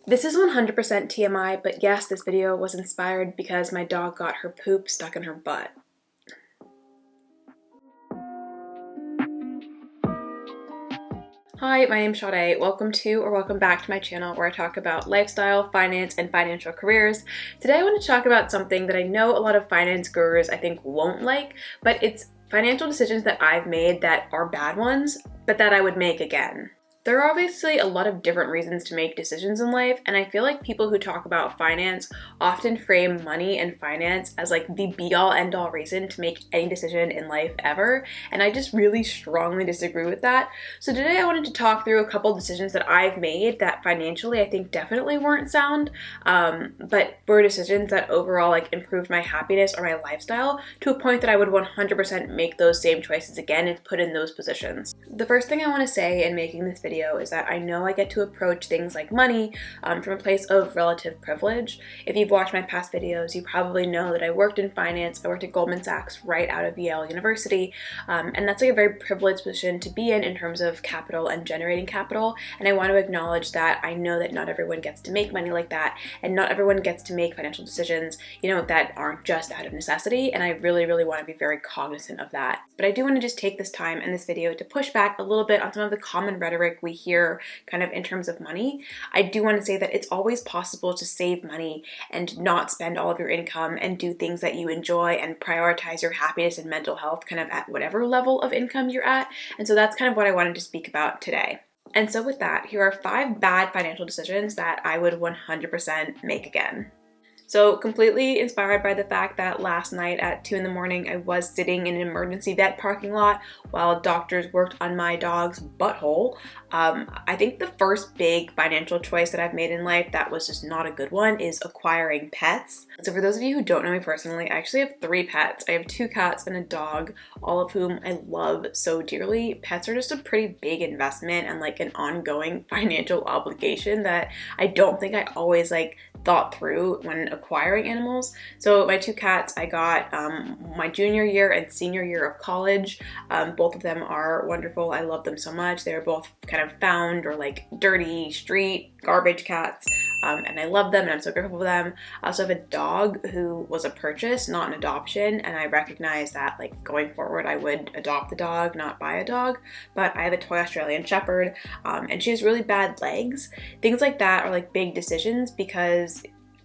This is 100% TMI, but yes, this video was inspired because my dog got her poop stuck in her butt. Hi, my name's Sade. Welcome back to my channel where I talk about lifestyle, finance, and financial careers. Today I want to talk about something that I know a lot of finance gurus I think won't like, but it's financial decisions that I've made that are bad ones, but that I would make again. There are obviously a lot of different reasons to make decisions in life, and I feel like people who talk about finance often frame money and finance as like the be-all end-all reason to make any decision in life ever, and I just really strongly disagree with that. So today I wanted to talk through a couple decisions that I've made that financially I think definitely weren't sound, but were decisions that overall like improved my happiness or my lifestyle to a point that I would 100% make those same choices again if put in those positions. The first thing I want to say in making this video is that I know I get to approach things like money from a place of relative privilege. If you've watched my past videos, you probably know that I worked in finance. I worked at Goldman Sachs right out of Yale University, and that's like a very privileged position to be in terms of capital and generating capital, and I want to acknowledge that I know that not everyone gets to make money like that, and not everyone gets to make financial decisions, that aren't just out of necessity, and I really, really want to be very cognizant of that. But I do want to just take this time in this video to push back a little bit on some of the common rhetoric we hear kind of in terms of money. I do want to say that it's always possible to save money and not spend all of your income and do things that you enjoy and prioritize your happiness and mental health kind of at whatever level of income you're at. And so that's kind of what I wanted to speak about today. And so with that, here are 5 bad financial decisions that I would 100% make again. So completely inspired by the fact that last night at 2 in the morning, I was sitting in an emergency vet parking lot while doctors worked on my dog's butthole. I think the first big financial choice that I've made in life that was just not a good one is acquiring pets. So for those of you who don't know me personally, I actually have 3 pets. I have 2 cats and a dog, all of whom I love so dearly. Pets are just a pretty big investment and like an ongoing financial obligation that I don't think I always thought through when acquiring animals. So my 2 cats I got my junior year and senior year of college. Both of them are wonderful. I love them so much. They're both kind of found or like dirty street garbage cats. And I love them and I'm so grateful for them. I also have a dog who was a purchase, not an adoption, and I recognize that going forward I would adopt the dog, not buy a dog. But I have a toy Australian Shepherd and she has really bad legs. Things like that are big decisions because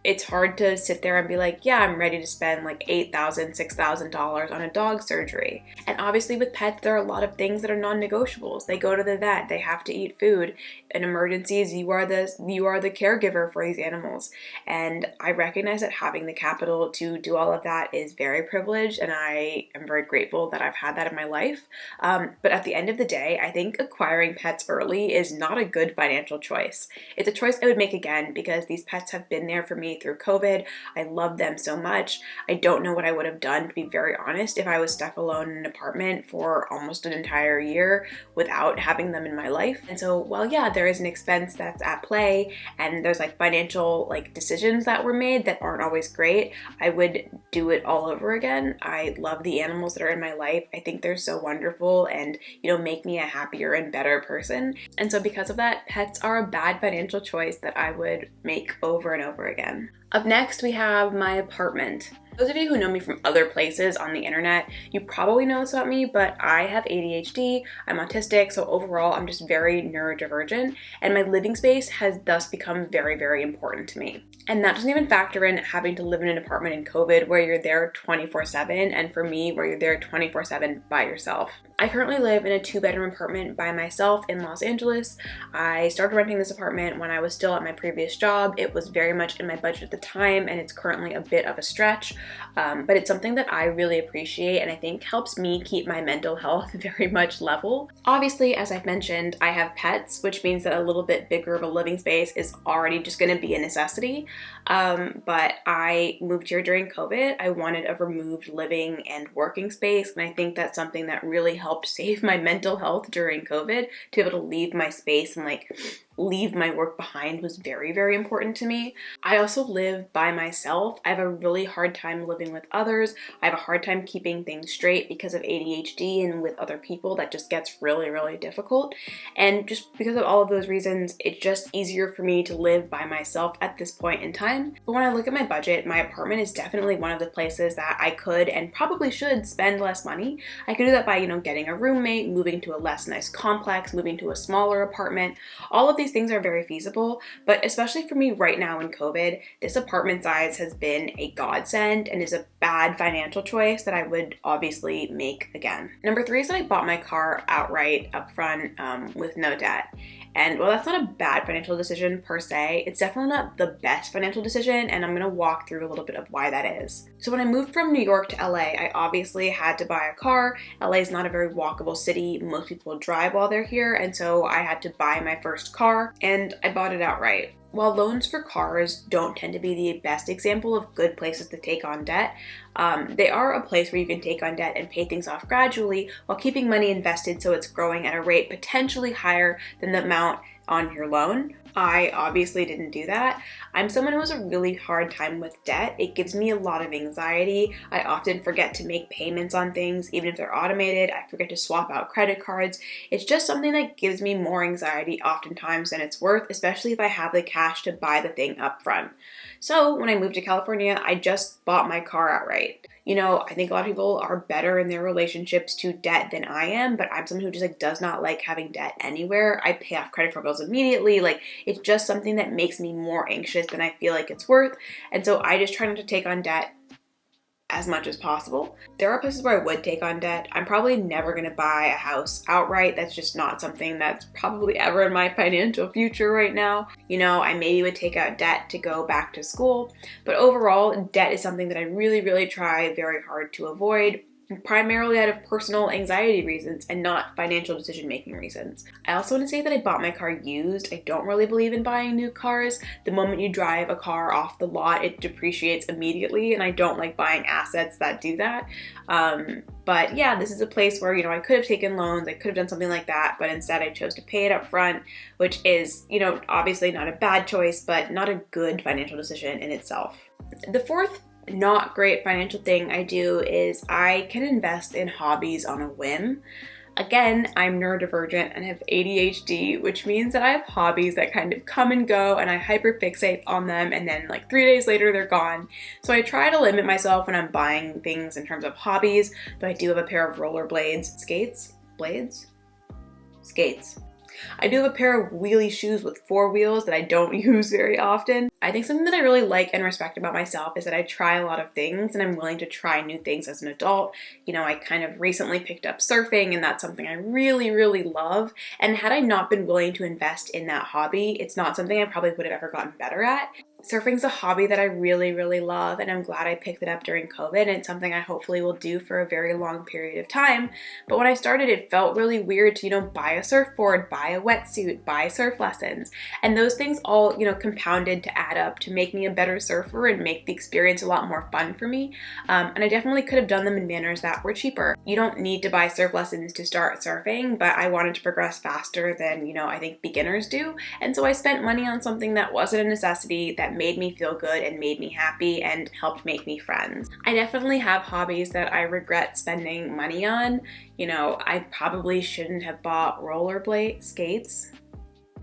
it's hard to sit there and be like, yeah, I'm ready to spend $8,000, $6,000 on a dog surgery. And obviously with pets, there are a lot of things that are non-negotiables. They go to the vet, they have to eat food. In emergencies, you are the caregiver for these animals. And I recognize that having the capital to do all of that is very privileged, and I am very grateful that I've had that in my life. But at the end of the day, I think acquiring pets early is not a good financial choice. It's a choice I would make again because these pets have been there for me through COVID. I love them so much. I don't know what I would have done, to be very honest, if I was stuck alone in an apartment for almost an entire year without having them in my life. And so while yeah, there is an expense that's at play and there's financial decisions that were made that aren't always great, I would do it all over again. I love the animals that are in my life. I think they're so wonderful and make me a happier and better person. And so because of that, pets are a bad financial choice that I would make over and over again. Up next, we have my apartment. Those of you who know me from other places on the internet, you probably know this about me, but I have ADHD, I'm autistic, so overall I'm just very neurodivergent, and my living space has thus become very, very important to me. And that doesn't even factor in having to live in an apartment in COVID where you're there 24/7, and for me, where you're there 24/7 by yourself. I currently live in a 2-bedroom apartment by myself in Los Angeles. I started renting this apartment when I was still at my previous job. It was very much in my budget at the time, and it's currently a bit of a stretch, but it's something that I really appreciate and I think helps me keep my mental health very much level. Obviously, as I've mentioned, I have pets, which means that a little bit bigger of a living space is already just going to be a necessity. But I moved here during COVID. I wanted a removed living and working space, and I think that's something that really helped save my mental health during COVID. To be able to leave my space and like leave my work behind was very, very important to me. I also live by myself. I have a really hard time living with others. I have a hard time keeping things straight because of ADHD, and with other people that just gets really, really difficult. And just because of all of those reasons, it's just easier for me to live by myself at this point in time. But when I look at my budget, my apartment is definitely one of the places that I could and probably should spend less money. I could do that by, getting a roommate, moving to a less nice complex, moving to a smaller apartment. All of these things are very feasible, but especially for me right now in COVID, this apartment size has been a godsend and is a bad financial choice that I would obviously make again. Number 3 is that I bought my car outright up front with no debt. And well, that's not a bad financial decision per se. It's definitely not the best financial decision, and I'm gonna walk through a little bit of why that is. So when I moved from New York to LA, I obviously had to buy a car. LA is not a very walkable city. Most people drive while they're here, and so I had to buy my first car, and I bought it outright. While loans for cars don't tend to be the best example of good places to take on debt, they are a place where you can take on debt and pay things off gradually while keeping money invested so it's growing at a rate potentially higher than the amount on your loan. I obviously didn't do that. I'm someone who has a really hard time with debt. It gives me a lot of anxiety. I often forget to make payments on things, even if they're automated. I forget to swap out credit cards. It's just something that gives me more anxiety oftentimes than it's worth, especially if I have the cash to buy the thing up front. So when I moved to California, I just bought my car outright. I think a lot of people are better in their relationships to debt than I am, but I'm someone who just does not like having debt anywhere. I pay off credit card bills immediately. It's just something that makes me more anxious than I feel like it's worth. And so I just try not to take on debt as much as possible. There are places where I would take on debt. I'm probably never going to buy a house outright. That's just not something that's probably ever in my financial future right now. I maybe would take out debt to go back to school, but overall, debt is something that I really, really try very hard to avoid, primarily out of personal anxiety reasons and not financial decision-making reasons. I also want to say that I bought my car used. I don't really believe in buying new cars. The moment you drive a car off the lot, it depreciates immediately, and I don't like buying assets that do that. But yeah, this is a place where, I could have taken loans, I could have done something like that, but instead I chose to pay it up front, which is, obviously not a bad choice, but not a good financial decision in itself. The fourth not great financial thing I do is I can invest in hobbies on a whim. Again, I'm neurodivergent and have ADHD, which means that I have hobbies that kind of come and go and I hyperfixate on them, and then 3 days later they're gone. So I try to limit myself when I'm buying things in terms of hobbies, but I do have a pair of rollerblades, skates. I do have a pair of wheelie shoes with 4 wheels that I don't use very often. I think something that I really like and respect about myself is that I try a lot of things and I'm willing to try new things as an adult. I kind of recently picked up surfing, and that's something I really, really love. And had I not been willing to invest in that hobby, it's not something I probably would have ever gotten better at. Surfing's a hobby that I really, really love, and I'm glad I picked it up during COVID, and it's something I hopefully will do for a very long period of time. But when I started, it felt really weird to, buy a surfboard, buy a wetsuit, buy surf lessons, and those things all, compounded to add up to make me a better surfer and make the experience a lot more fun for me. And I definitely could have done them in manners that were cheaper. You don't need to buy surf lessons to start surfing, but I wanted to progress faster than, I think beginners do, and so I spent money on something that wasn't a necessity, that made me feel good and made me happy and helped make me friends. I definitely have hobbies that I regret spending money on. I probably shouldn't have bought rollerblade skates.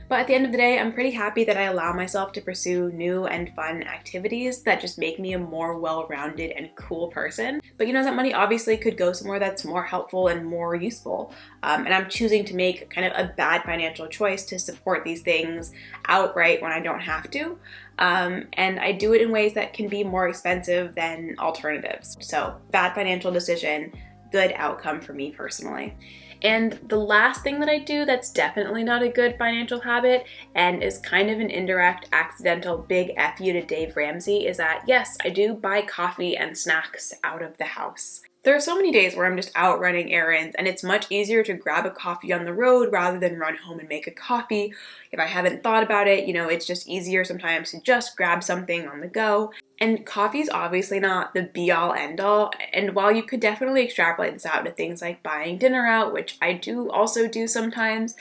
But at the end of the day, I'm pretty happy that I allow myself to pursue new and fun activities that just make me a more well-rounded and cool person. But that money obviously could go somewhere that's more helpful and more useful. And I'm choosing to make kind of a bad financial choice to support these things outright when I don't have to. And I do it in ways that can be more expensive than alternatives. So bad financial decision, good outcome for me personally. And the last thing that I do that's definitely not a good financial habit and is kind of an indirect, accidental big F you to Dave Ramsey is that, yes, I do buy coffee and snacks out of the house. There are so many days where I'm just out running errands, and it's much easier to grab a coffee on the road rather than run home and make a coffee. If I haven't thought about it, it's just easier sometimes to just grab something on the go. And coffee is obviously not the be-all end-all, and while you could definitely extrapolate this out to things like buying dinner out, which I do also do sometimes,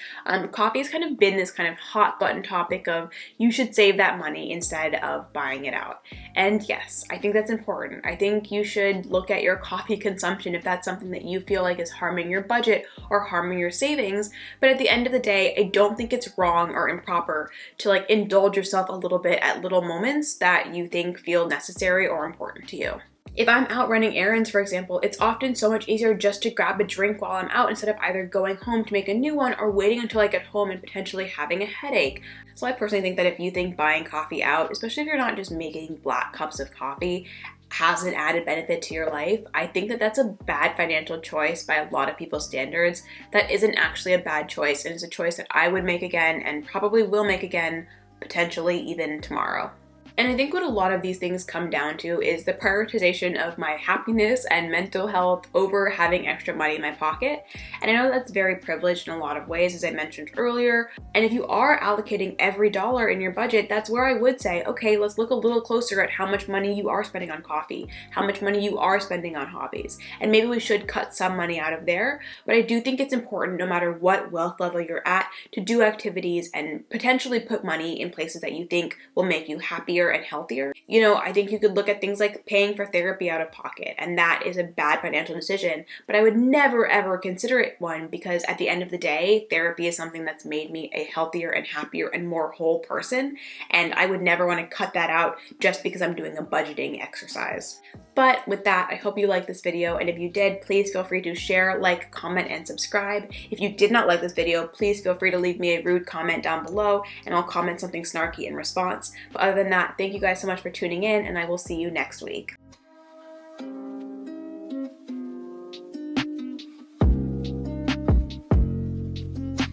coffee has kind of been this kind of hot button topic of you should save that money instead of buying it out. And yes, I think that's important. I think you should look at your coffee consumption if that's something that you feel like is harming your budget or harming your savings, but at the end of the day, I don't think it's wrong or improper to like indulge yourself a little bit at little moments that you think feel necessary or important to you. If I'm out running errands, for example, it's often so much easier just to grab a drink while I'm out instead of either going home to make a new one or waiting until I get home and potentially having a headache. So I personally think that if you think buying coffee out, especially if you're not just making black cups of coffee, has an added benefit to your life, I think that that's a bad financial choice by a lot of people's standards. That isn't actually a bad choice, and it's a choice that I would make again and probably will make again, potentially even tomorrow. And I think what a lot of these things come down to is the prioritization of my happiness and mental health over having extra money in my pocket. And I know that's very privileged in a lot of ways, as I mentioned earlier. And if you are allocating every dollar in your budget, that's where I would say, okay, let's look a little closer at how much money you are spending on coffee, how much money you are spending on hobbies. And maybe we should cut some money out of there. But I do think it's important, no matter what wealth level you're at, to do activities and potentially put money in places that you think will make you happier and healthier. You know, I think you could look at things like paying for therapy out of pocket, and that is a bad financial decision, but I would never ever consider it one, because at the end of the day, therapy is something that's made me a healthier and happier and more whole person, and I would never want to cut that out just because I'm doing a budgeting exercise. But with that, I hope you liked this video, and if you did, please feel free to share, like, comment, and subscribe. If you did not like this video, please feel free to leave me a rude comment down below, and I'll comment something snarky in response. But other than that, thank you guys so much for tuning in, and I will see you next week.